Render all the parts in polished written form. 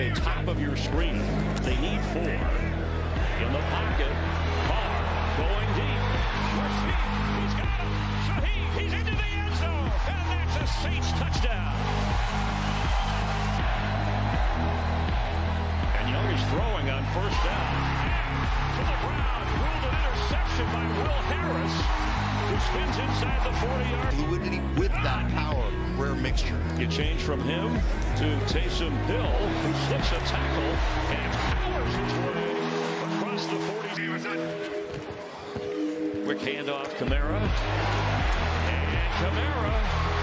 a top of your screen. They need 4. In the pocket, Carr going deep. He's got him. Shaheed, he's into the end zone. And that's a Saints touchdown. And Young is throwing on first down. To the ground, ruled an interception by Will Harris, who spins inside the 40-yard. Fluidity with that power, rare mixture. You change from him to Taysom Hill, who slips a tackle and powers his way across the 40. Quick handoff, Kamara. And Kamara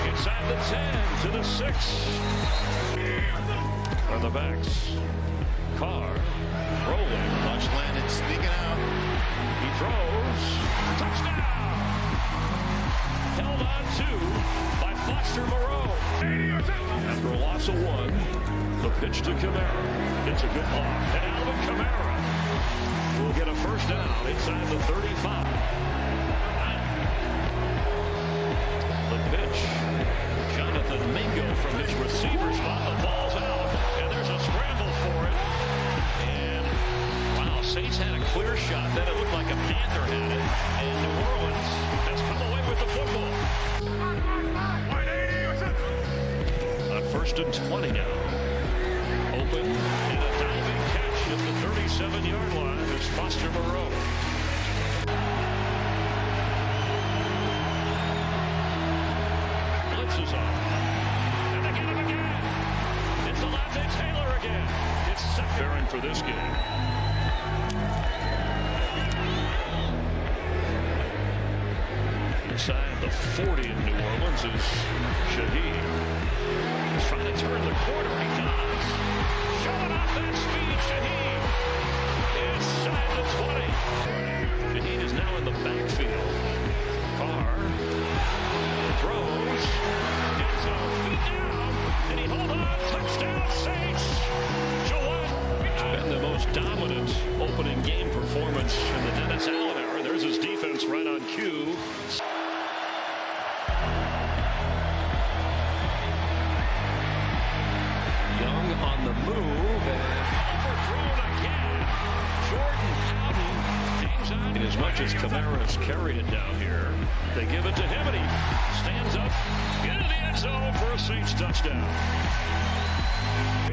inside the 10 to the 6. On the backs. Carr rolling. Punch landed, sneaking out. He throws. Touchdown! Held on to by Foster Moreau. After a loss of 1, the pitch to Kamara. It's a good block. And Alvin Kamara will get a first down inside the 35. The pitch. Jonathan Mingo from his receiver spot. The ball's out. And there's a scramble for it. And, wow, Saints had a clear shot. Then it looked like a Panther had it. And New Orleans has come away with the football. On 1st and 20 now. Open and a diving catch at the 37-yard line. There's Foster Moreau. Blitz is on. And they get him again. It's Alontae Taylor again. It's preparing for this game. Inside the 40 in New Orleans is Shaheed. He's trying to turn the corner. He does. Showing off that speed, Shaheed. Inside the 20. Shaheed is now in the backfield. Carr throws. Gets a feet down. And he holds on. Touchdown, Saints. It's been the most dominant opening game performance in the Dennis Allen era. There's his defense right on cue. Young on the move and overthrown again. Jordan Howden hangs on. And as much as Kamara's carried it down here, they give it to him and he stands up into the end zone for a Saints touchdown.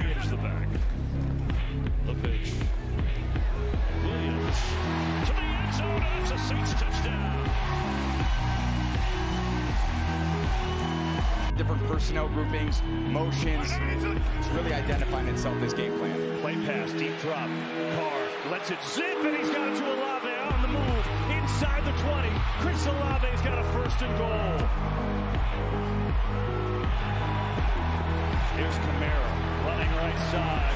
Here's the back. The pitch. Williams to the end zone. It's a Saints touchdown. Different personnel groupings, motions. It's really identifying itself, this game plan. Play pass, deep drop. Carr lets it zip, and he's got it to Olave on the move. Inside the 20. Chris Olave's got a 1st and goal. Here's Kamara running right side.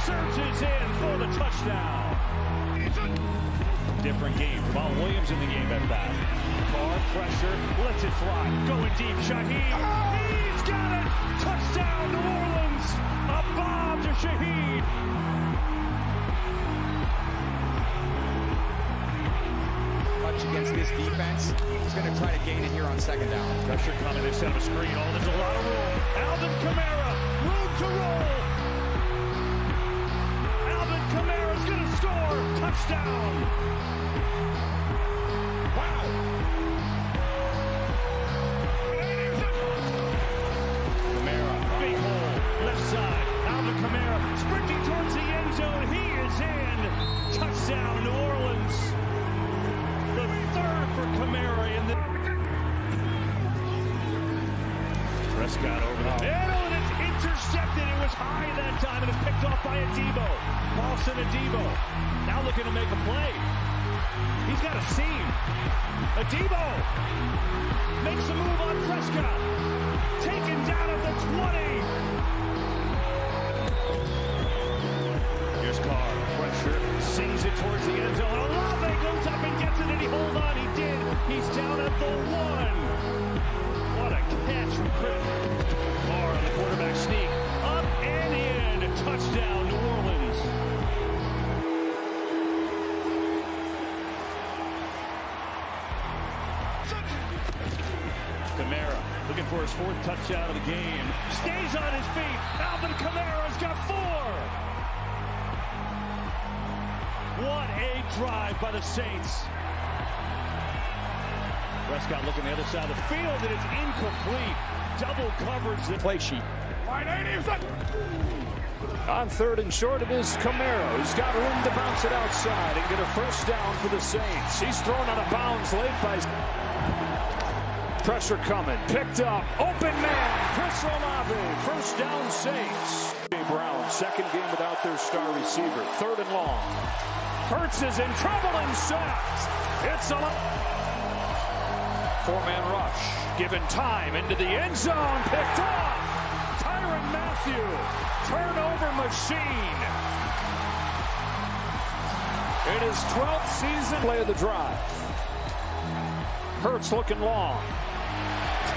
Surges in for the touchdown. Different game. Jamal Williams in the game at bat. Carr pressure, lets it fly. Going deep, Shaheed. He's got it! Touchdown, New Orleans! A bomb to Shaheed. Much against this defense. He's going to try to gain it here on 2nd down. Pressure coming. They set up a screen. Oh, there's a lot of room. Alvin Kamara, room to roll. Alvin Kamara's going to score. Touchdown. Wow. Kamara, big hole, left side. Alvin Kamara sprinting towards the end zone. He is in. Touchdown, New Orleans. The 3rd for Kamara in the... Prescott over the middle, and it's intercepted. It was high that time, and it's picked off by Adebo. Paulson Adebo now looking to make a play. He's got a seam. Adebo makes a move on Prescott. Taken down at the 20. Here's Carr. Pressure. Sings it towards the end zone. Olave goes up and gets it. Did he hold on? He did. He's down at the 1. What a catch from Chris. Carr on the quarterback sneak. Up and in. Touchdown, New Orleans. Kamara looking for his 4th touchdown of the game. Stays on his feet. Alvin Kamara's got 4. drive by the Saints. Prescott looking the other side of the field, and it's incomplete. Double coverage. The play sheet. On third and short, it is Kamara, who's got room to bounce it outside and get a first down for the Saints. He's thrown out of bounds late by... Pressure coming, picked up, open man, Chris Olave, first down Saints. Brown, second game without their star receiver, third and long. Hurts is in trouble and sacked. It's a four-man rush, given time into the end zone, picked off. Tyrann Mathieu, turnover machine. It is 12th season play of the drive. Hurts looking long.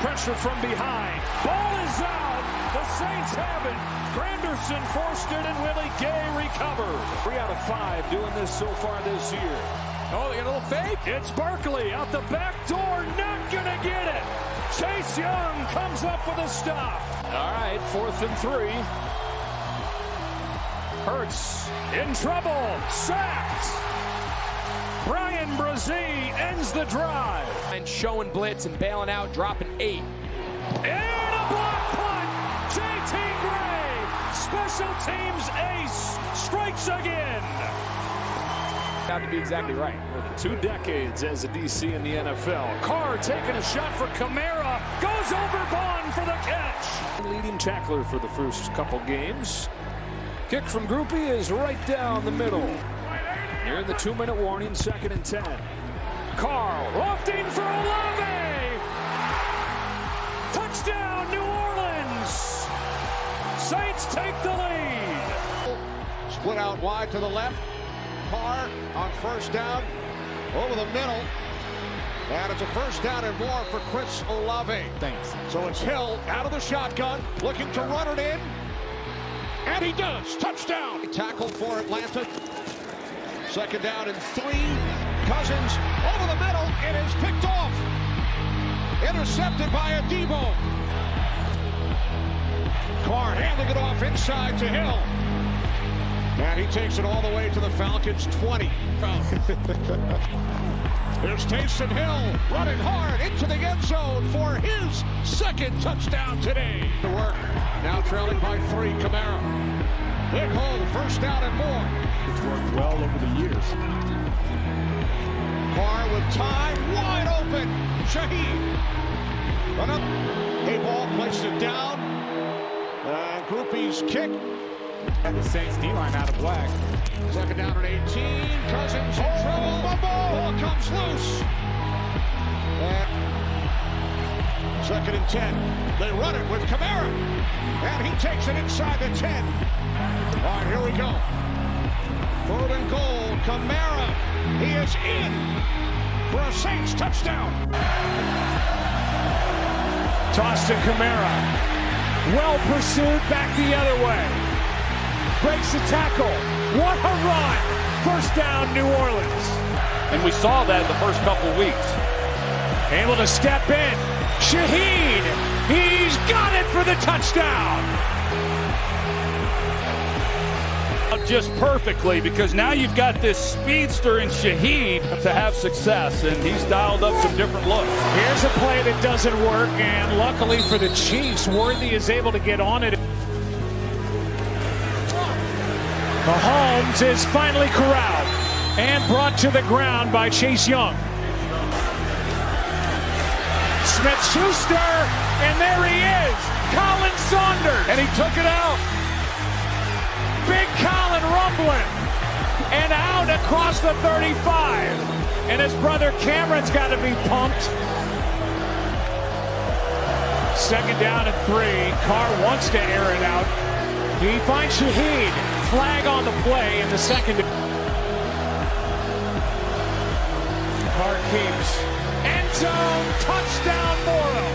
Pressure from behind. Ball is out. The Saints have it. Granderson forced it, and Willie Gay recovered. 3 out of 5 doing this so far this year. Oh, they got a little fake. It's Barkley out the back door. Not going to get it. Chase Young comes up with a stop. All right, 4th and 3. Hurts in trouble. Sacked. Brian Brzee ends the drive. And showing blitz and bailing out, dropping 8. And a block punt. J.T. Gray, special teams ace, strikes again. Got to be exactly right. More than 2 decades as a DC in the NFL. Carr taking a shot for Kamara. Goes over Bond for the catch. Leading tackler for the first couple games. Kick from Grupe is right down the middle. Near the 2-minute warning, 2nd and 10. Carr lofting for Olave. Touchdown, New Orleans. Saints take the lead. Split out wide to the left. Carr on first down over the middle. And it's a first down and more for Chris Olave. Thanks. So it's Hill out of the shotgun, looking to run it in. And he does. Touchdown. Tackle for Atlanta. 2nd down and 3. Cousins over the middle. It is picked off. Intercepted by Adebo. Carr handing it off inside to Hill. And he takes it all the way to the Falcons' 20. Here's Taysom Hill running hard into the end zone for his 2nd touchdown today. To work. Now trailing by 3. Kamara. Big hole, first down and more. It's worked well over the years. Carr with time, wide open. Shaheed. A ball placed it down. Grupe's kick. And the Saints D-line out of black. 2nd down and 18. Cousins in trouble. Ball comes loose. 2nd and 10. They run it with Kamara. And he takes it inside the 10. All right, here we go. 3rd and goal. Kamara. He is in for a Saints touchdown. Tossed to Kamara. Well pursued, back the other way. Breaks the tackle. What a run. First down, New Orleans. And we saw that in the first couple weeks. Able to step in. Shaheed. He's got it for the touchdown. Just perfectly, because now you've got this speedster in Shaheed to have success, and he's dialed up some different looks. Here's a play that doesn't work, and luckily for the Chiefs, Worthy is able to get on it. Mahomes is finally corralled and brought to the ground by Chase Young. Smith-Schuster, and there he is, Colin Saunders. And he took it out. Big Colin rumbling, and out across the 35. And his brother Cameron's got to be pumped. 2nd down and 3. Carr wants to air it out. He finds Shaheed. Flag on the play in the 2nd. Carr keeps. End zone, touchdown Morrow.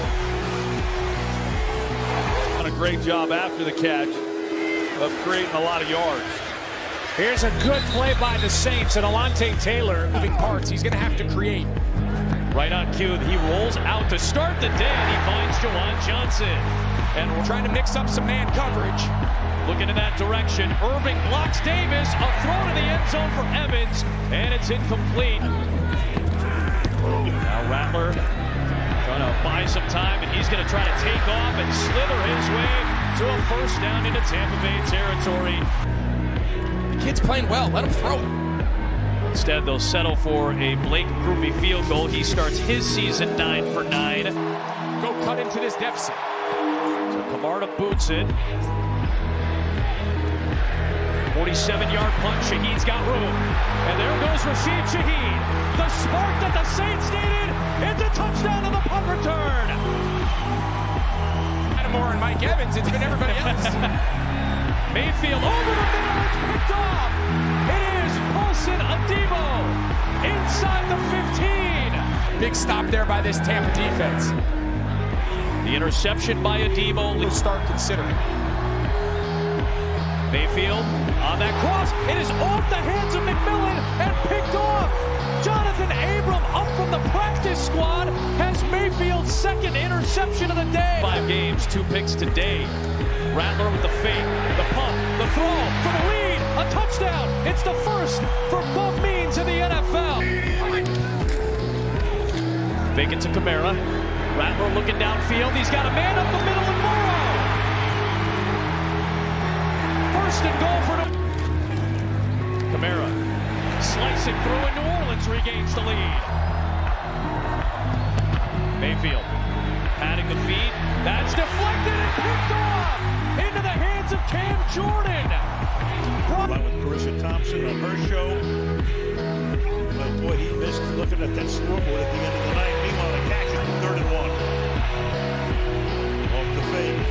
Done a great job after the catch of creating a lot of yards. Here's a good play by the Saints, and Alontae Taylor moving parts. He's going to have to create. Right on cue, he rolls out to start the day, and he finds Jawan Johnson. And we're trying to mix up some man coverage. Looking in that direction. Irving blocks Davis. A throw to the end zone for Evans, and it's incomplete. Now Rattler trying to buy some time, and he's going to try to take off and slither his way to a first down into Tampa Bay territory. The kid's playing well. Let him throw it. Instead, they'll settle for a Blake Grupe field goal. He starts his season 9 for 9. Go cut into this deficit. So Kamara boots it. 47-yard punt. Shaheed's got room. And there goes Rashid Shaheed. The spark that the Saints needed. It's a touchdown on the punt return. Moore and Mike Evans. It's been everybody else. Mayfield over the middle. It's picked off. It is Paulson Adebo inside the 15. Big stop there by this Tampa defense. The interception by Adebo. We'll start considering. Mayfield on that cross. It is off the hands of McMillan and picked off. Jonathan Abram up from the practice squad has Mayfield's second interception of the day. 5 games, 2 picks today. Rattler with the fake, the pump, the throw for the lead, a touchdown. It's the first for Bob Means in the NFL. Fake it to Kamara. Rattler looking downfield. He's got a man up the middle and Morrow. First and goal for Kamara. Slicing through and New Orleans regains the lead. Mayfield patting the feet. That's deflected and picked off into the hands of Cam Jordan. Right with Carissa Thompson on her show. But boy, he missed looking at that scoreboard at the end of the night. Meanwhile, the catch is 3rd and 1. Off the fake.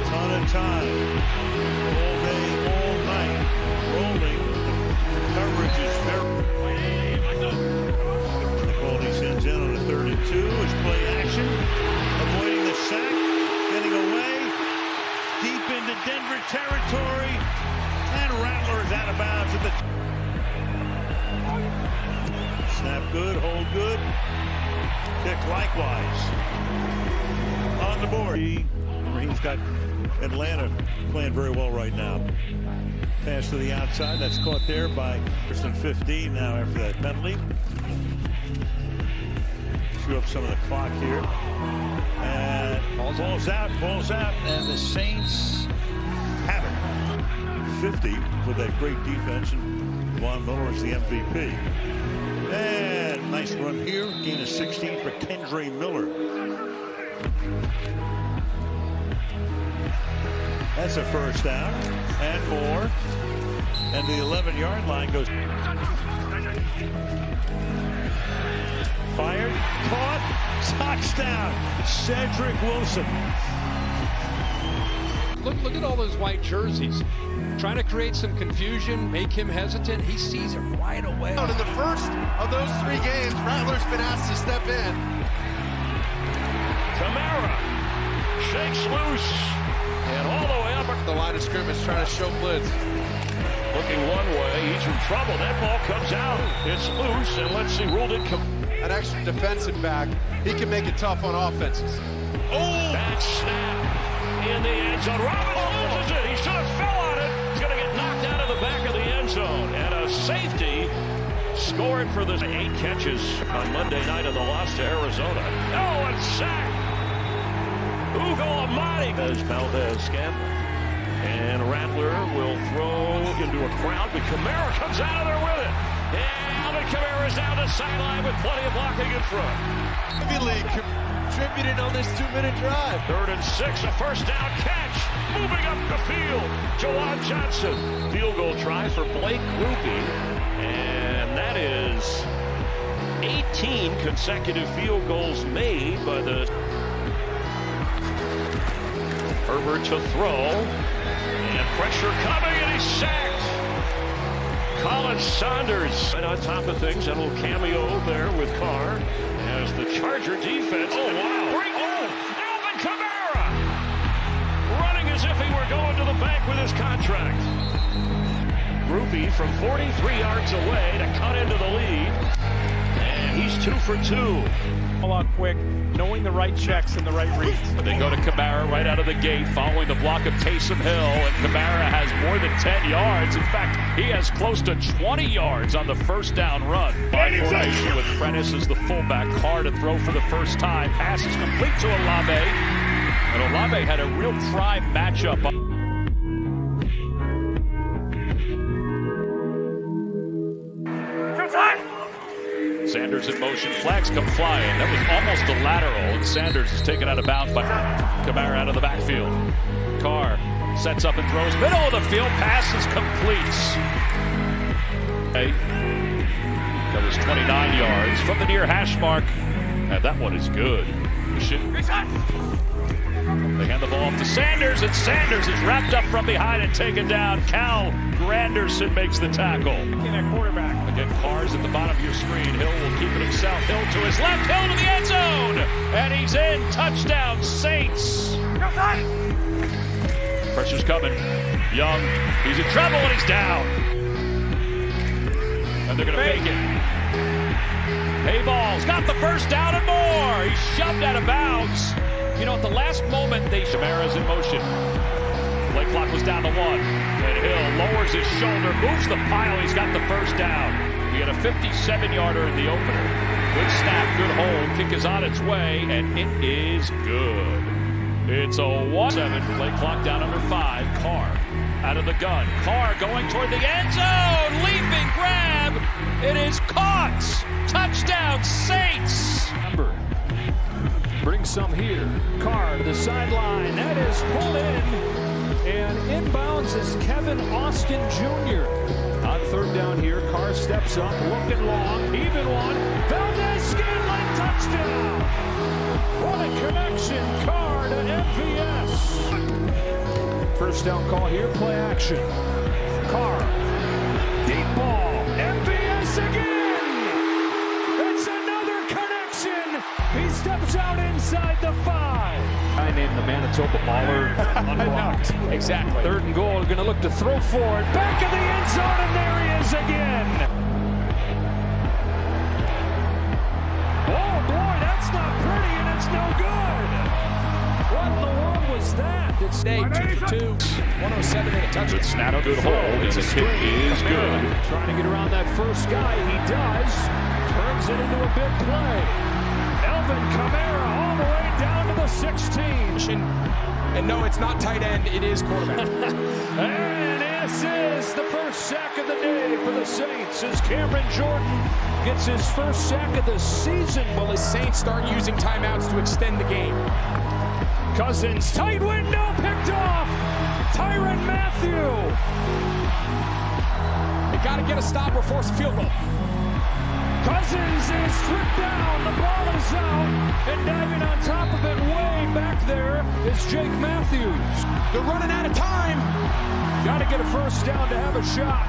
Ton of time. All day, all night. Rolling. Coverage is very. Quality sends in on a 3rd and 2. Is play action. Avoiding the sack. Getting away. Deep into Denver territory. And Rattler is out of bounds at the. Snap good. Hold good. Kick likewise. On the board. He's got Atlanta playing very well right now. Pass to the outside. That's caught there by 1st and 15 now after that penalty. Chew up some of the clock here. And ball's out. And the Saints have it. 50 with that great defense. And Von Miller is the MVP. And nice run here. Gain of 16 for Kendre Miller. That's a first down and more. And the 11-yard line goes. Fired, caught, touchdown. Cedric Wilson. Look at all those white jerseys. Trying to create some confusion, make him hesitant. He sees it right away. In the first of those 3 games, Rattler's been asked to step in. Kamara shakes loose and all the way up The line of scrimmage trying to show blitz. looking one way. He's in trouble. That ball comes out. It's loose, and let's see, ruled it. An extra defensive back. He can make it tough on offenses. Oh, that snap in the end zone. Robbins loses it. He should have fell on it. He's going to get knocked out of the back of the end zone. And a safety scored for the 8 catches on Monday night in the loss to Arizona. Oh, and sack. Ugo Amadi as Valdez-Scantling. And Rattler will throw into a crowd, but Kamara comes out of there with it. And Alvin Kamara is down the sideline with plenty of blocking in front. Ivy League contributed on this 2-minute drive. 3rd and 6, a first down catch. Moving up the field, Jawan Johnson. Field goal try for Blake Grupe. And that is 18 consecutive field goals made by the Herbert to throw. And pressure coming, and he's sacked. Colin Saunders right on top of things. And a little cameo there with Carr as the Charger defense. Oh, wow. Alvin Kamara running as if he were going to the bank with his contract. Grupe from 43 yards away to cut into the lead. And he's 2 for 2. A lot quick, knowing the right checks and the right reads. They go to Kamara right out of the gate, following the block of Taysom Hill, and Kamara has more than 10 yards. In fact, he has close to 20 yards on the first down run. By formation with Prentice as the fullback, Carr to throw for the first time. Pass is complete to Olave, and Olave had a real prime matchup. Sanders in motion, flags come flying. That was almost a lateral, and Sanders is taken out of bounds by Kamara out of the backfield. Carr sets up and throws middle of the field, pass is complete. That was 29 yards from the near hash mark, and that one is good. They hand the ball off to Sanders, and Sanders is wrapped up from behind and taken down. Cal Granderson makes the tackle. At quarterback. Again, Carr's at the bottom of your screen. Hill will keep it himself. Hill to his left, Hill to the end zone, and he's in. Touchdown, Saints. Pressure's coming. Young, he's in trouble, and he's down. And they're going to make it. Hayball's got the first down and more. He's shoved out of bounds. You know, at the last moment, Kamara's in motion. Play clock was down to 1. And Hill lowers his shoulder, moves the pile. He's got the first down. He had a 57-yarder in the opener. Good snap, good hold. Kick is on its way, and it is good. It's a 1-7. Play clock down under 5. Carr out of the gun. Carr going toward the end zone. Leaping grab. It is caught. Touchdown, Saints. Bring some here. Carr to the sideline. That is pulled in. And inbounds is Kevin Austin Jr. On third down here, Carr steps up, looking long, even one. Valdez-Scantling, touchdown! What a connection, Carr to MVS. First down call here, play action. Carr, deep ball, MVS again! It's another connection! He steps out inside the 5. Guy named the Manitoba Baller unblocked. Exactly. Third and goal, going to look to throw forward. Back in the end zone, and there he is again. Oh, boy, that's not pretty, and it's no good. What in the world was that? It's 2 for 2. 107 and a touchdown. Snap, good hold, and the kick is good. Trying to get around that first guy. He does. Turns it into a big play. Alvin Kamara all the way down to the 16. And no, it's not tight end, it is quarterback. And this is the first sack of the day for the Saints as Cameron Jordan gets his first sack of the season. Well, the Saints start using timeouts to extend the game. Cousins, tight window, picked off. Tyrann Mathieu. They got to get a stop or force a field goal. Cousins is stripped down, the ball is out, and diving on top of it way back there is Jake Matthews. They're running out of time. Got to get a first down to have a shot.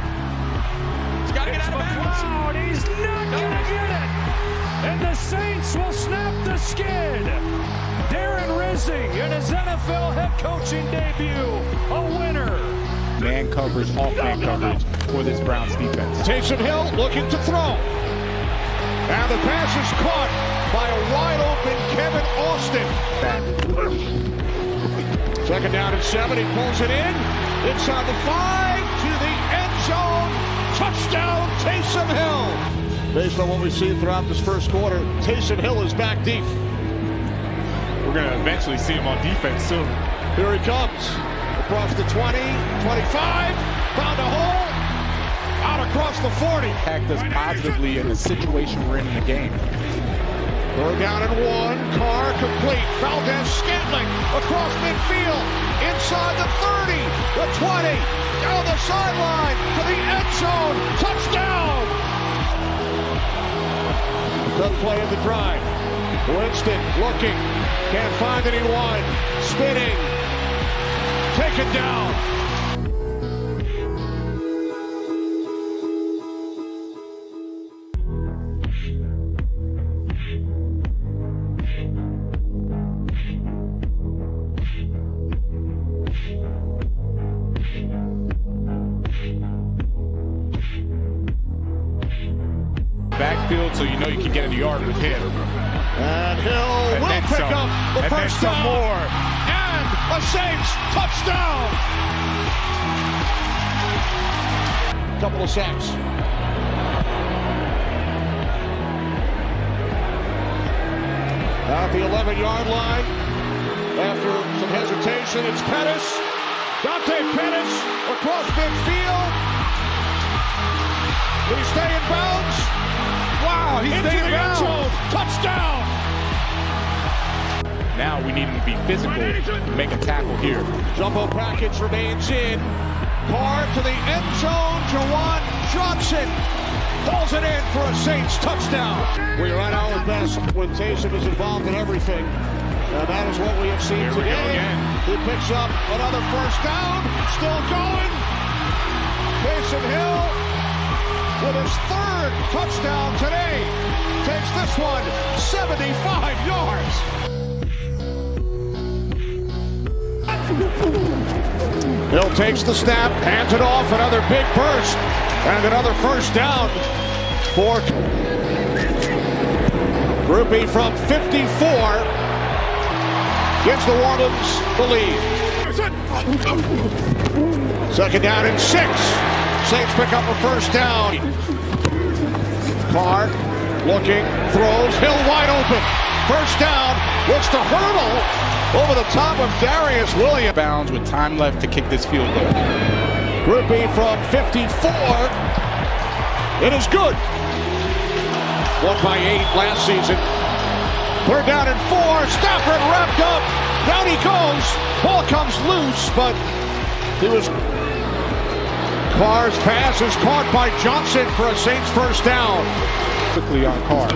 He's got to get out of bounds. He's not going to get it. And the Saints will snap the skid. Darren Rizzi in his NFL head coaching debut, a winner. Man coverage, off-man coverage for this Browns defense. Taysom Hill looking to throw. And the pass is caught by a wide-open Kevin Austin. Second down and 7. He pulls it in. Inside the 5 to the end zone. Touchdown, Taysom Hill. Based on what we see throughout this first quarter, Taysom Hill is back deep. We're going to eventually see him on defense soon. Here he comes. Across the 20, 25. Found a hole. Out across the 40. Impact us positively in the situation we're in the game. Third down and 1. Carr complete. Valdez-Scantling across midfield. Inside the 30. The 20. Down the sideline to the end zone. Touchdown. The play of the drive. Winston looking. Can't find anyone. Spinning. Taken down. Back field, so you know you can get in the yard with him. And Hill will pick up the first down. More. And a Saints touchdown. Couple of sacks. At the 11-yard line, after some hesitation, it's Pettis. Dante Pettis across midfield. Did he stay in bounds? Wow, he's into the end zone. Touchdown. Now we need him to be physical, make a tackle here. Jumbo package remains in. Carr to the end zone. Jawan Johnson pulls it in for a Saints touchdown. We are at our best when Taysom is involved in everything. And that is what we have seen today. He picks up another first down. Still going. Taysom Hill with his third touchdown today. Takes this one 75 yards. Hill takes the snap, hands it off, another big burst, and another first down for Grupe from 54. Gives the New Orleans the lead. Second down and 6. Saints pick up a first down. Carr looking, throws, Hill wide open. First down, looks to hurdle over the top of Darius Williams. Bounds with time left to kick this field goal. Grupe from 54. It is good. Won by 8 last season. Third down and 4. Stafford wrapped up. Down he goes. Ball comes loose, but he was. Carr's pass is caught by Johnson for a Saints first down. Quickly on Carr.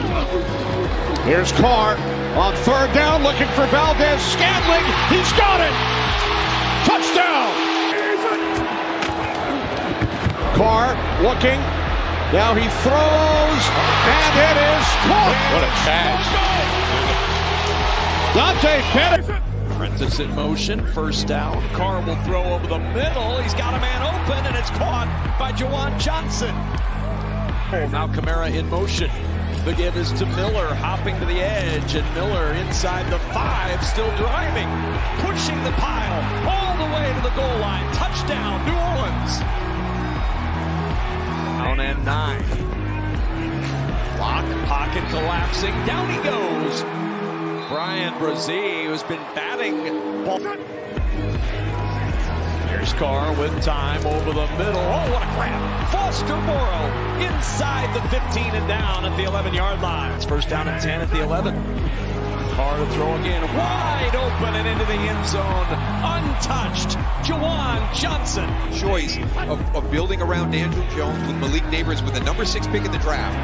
Here's Carr on third down, looking for Valdez Scantling. He's got it. Touchdown. Carr looking. Now he throws, and it is caught. What a catch. Dante Pettis. Prentice in motion, first down. Carr will throw over the middle. He's got a man open, and it's caught by Jawan Johnson. Now Kamara in motion. The give is to Miller, hopping to the edge, and Miller inside the 5, still driving, pushing the pile all the way to the goal line. Touchdown, New Orleans. Down and 9. Lock, pocket collapsing, down he goes. Brian Brzee, who's been batting. Here's Carr with time over the middle. Oh, what a grab. Foster Morrow inside the 15 and down at the 11-yard line. It's first down and 10 at the 11. Carr to throw again. Wide open and into the end zone. Untouched. Jawan Johnson. Choice of building around Andrew Jones with Malik Neighbors with the number 6 pick in the draft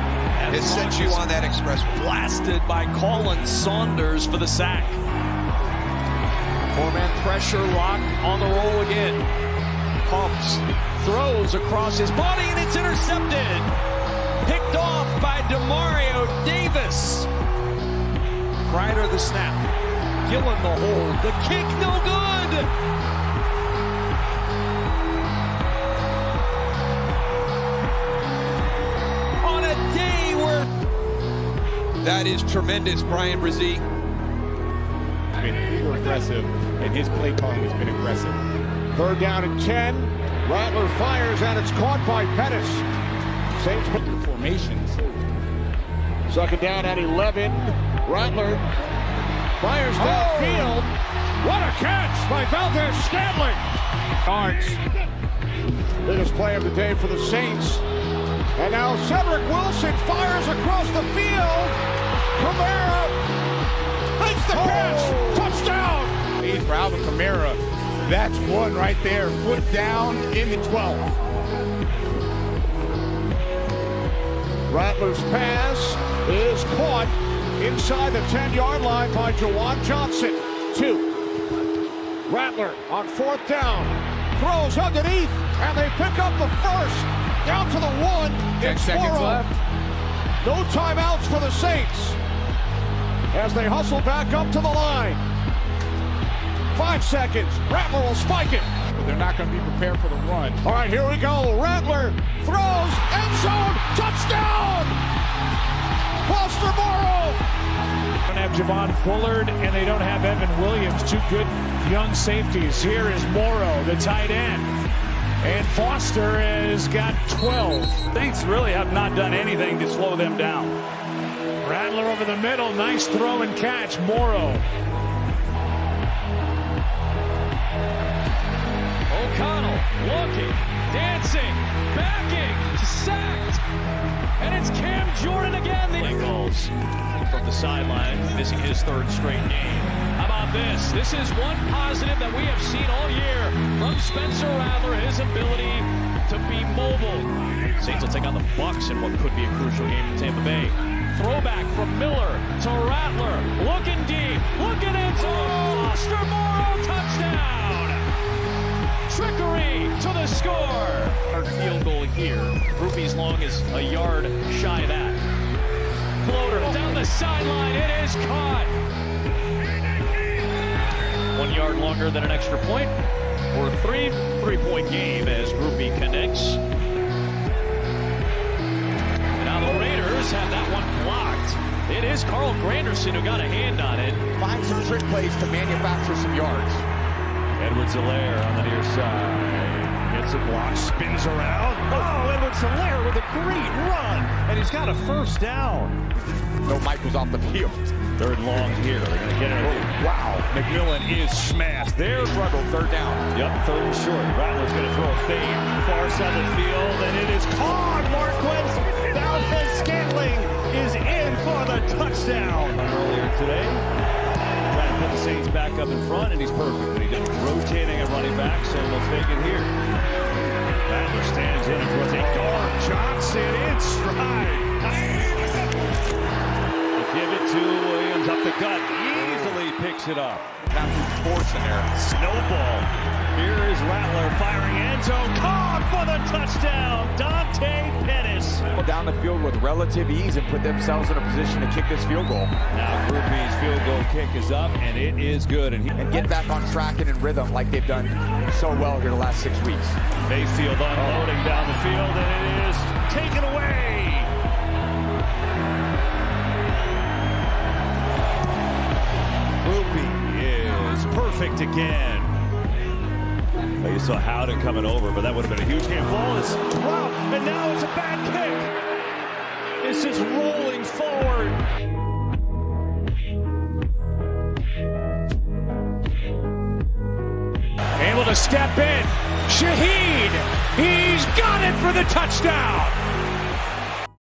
has sent you on that expressway. Blasted by Colin Saunders for the sack. 4-man pressure, Lock on the roll again. Pumps, throws across his body, and it's intercepted. Picked off by Demario Davis. Kreider the snap. Gillen the hold. The kick no good. On a day where... That is tremendous, Brian Brzee. Been aggressive, and his play calling has been aggressive. Third down and 10. Rattler fires, and it's caught by Pettis. Saints Formations. Second down at 11. Rattler fires downfield. What a catch by Valdez Scantling. Yards. Biggest play of the day for the Saints. And now Cedric Wilson fires across the field. Kamara makes the catch. Touchdown. For Alvin Kamara, that's one right there. Foot down in the 12. Rattler's pass is caught inside the 10-yard line by Jawan Johnson. 2. Rattler on fourth down. Throws underneath, and they pick up the first. Down to the 1. 10 seconds left. No timeouts for the Saints as they hustle back up to the line. 5 seconds. Rattler will spike it. But they're not going to be prepared for the run. All right, here we go. Rattler throws, end zone, touchdown! for Morrow. They don't have Javon Bullard and they don't have Evan Williams, two good young safeties. Here is Morrow, the tight end. And Foster has got 12. Saints really have not done anything to slow them down. Rattler over the middle, nice throw and catch, Morrow. O'Connell looking, dancing, backing, sacked. And it's Cam Jordan again. The goals from the sideline, missing his third straight game. How about this? This is one positive that we have seen all year from Spencer Rattler, his ability to be mobile. Saints will take on the Bucks in what could be a crucial game in Tampa Bay. Throwback from Miller to Rattler, looking deep, looking into Foster, Morrow, touchdown! Trickery to the score. Field goal here. Grupe's long is a yard shy of that. Floater down the sideline. It is caught. 1 yard longer than an extra point. Or a three-point game as Grupe connects. And now the Raiders have that one blocked. It is Carl Granderson who got a hand on it. Find some trick plays to manufacture some yards. Edwards-Helaire on the near side. Gets a block, spins around. Oh, Edwards-Helaire with a great run. And he's got a first down. No, Mike was off the field. Third long here. They're going to get it. Oh, wow. McMillan is smashed. There. Struggle, third down. Yep, third and short. Rattler's going to throw a fade. Far side of the field, and it is caught. Marquez Valdez-Scantling is in for the touchdown. Earlier today. Trying to put the Saints back up in front, and he's perfect. He does rotating a running back, so we'll take it here. Rattler stands in and throws a guard. Johnson in stride. Give it to Williams up the gut. Easily picks it up. Not force in there. Snowball. Here is Rattler firing end zone. Caught for the touchdown. Dante Pettis. Down the field with relative ease and put themselves in a position to kick this field goal. Now Grupe's field goal kick is up, and it is good. And get back on track and in rhythm like they've done so well here the last 6 weeks. Mayfield unloading down the field, and it is taken away. Grupe is perfect again. Well, you saw Howden coming over, but that would have been a huge game. Ball is dropped, and now it's a bad kick. It's just rolling forward. Able to step in. Shaheed, he's got it for the touchdown.